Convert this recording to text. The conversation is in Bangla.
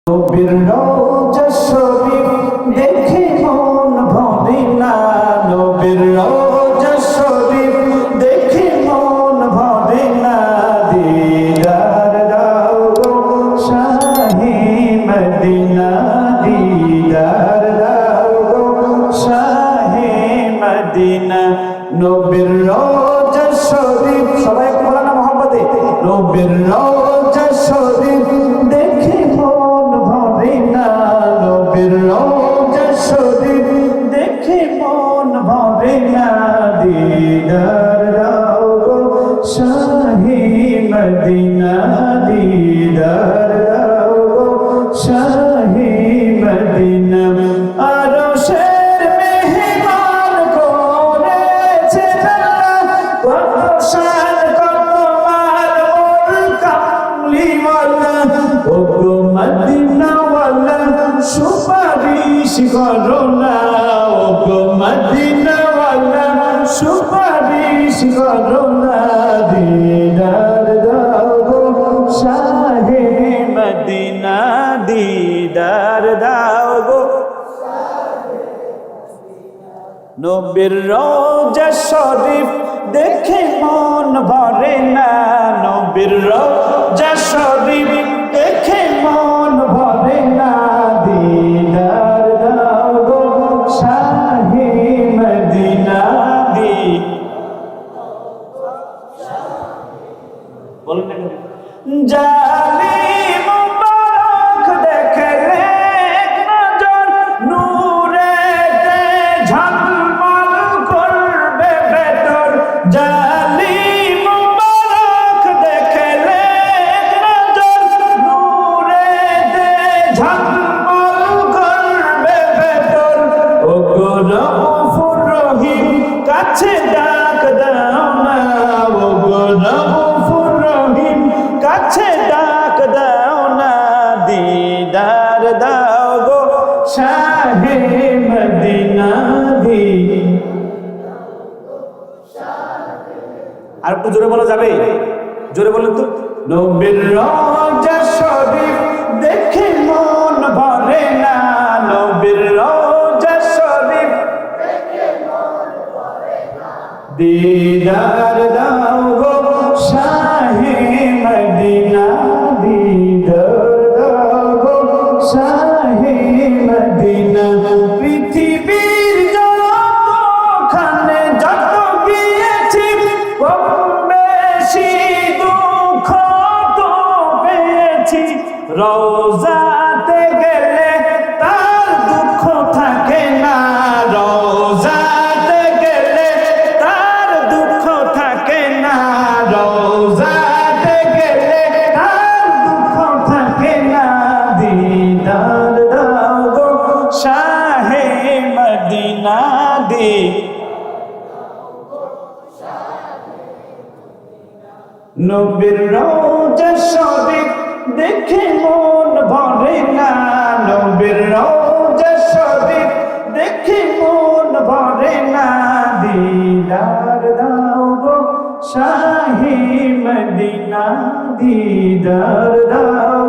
নবীর রওজা শরীফ দেখে মন ভরে না, নবীর রওজা শরীফ দেখে মন ভরে না। দিদার দাও গো শাহে মদিনা, দিদার দাও গো শাহে মদিনা। নবীর রওজা শরীফ সবাই বলা না মোহাম্মদে, নবীর রওজা শরীফ দেখে মন ভরে না, নবীর রওজা শরীফ দেখে মন ভরে না। দিদার দাও গো শাহে মদিনা, দিদার দাও গো শাহে মদিনা। আরশের মেহমান করেছে আল্লাহ, কত শান কত মাল মোর কামলিওয়ালা। ওগো মদিনাওয়ালা সুপারিশ করো না, ওগো মদিনাওয়ালা সুপারিশ করো না। দিদার দাও গো শাহে মদিনা, দিদার দাও গো। নবীর রওজা শরীফ দেখে মন ভরে না, নবীর রওজা শরীফ দেখে মন ভরে না। দিদার দাও গো শাহে মদিনা, বলেন না জালিম মুবারক দেখলে এক নজর, নূরেতে ঝলমল করবে ভেতর। জালিম মুবারক দেখলে এক নজর, নূরেতে ঝলমল করবে ভেতর। ওগো রউফুর রহিম কাছে ডাক দাও না, ওগো রউফুর রহিম কাছে ডাক দাও না। দিদার দাও গো শাহে মদিনা, আর একটু জোরে বলা যাবে? জোরে বলেন তো। নবীর রওজা শরীফ দেখে মন ভরে না, নবীর রওজা শরীফ দেখে মন ভরে না। দিদার দাও গো শাহে মদিনা, দিদার দাও গো শাহে মদিনা। পৃথিবীর যতখানে যত গিয়েছি, কম বেশি দুঃখ তো পেয়েছি। রওজাতে গেলে তার দুঃখ থাকে না, রওজাতে গেলে তার দুঃখ থাকে না, রওজাতে গেলে তার দুঃখ থাকে না। দিদার দাও গো শাহে মদিনা, নবীর রওজা শরীফ দেখে মন ভরে না, নবীর রওজা শরীফ দেখে মন ভরে না। দিদার দাও গো শাহে মদিনা, দিদার দাও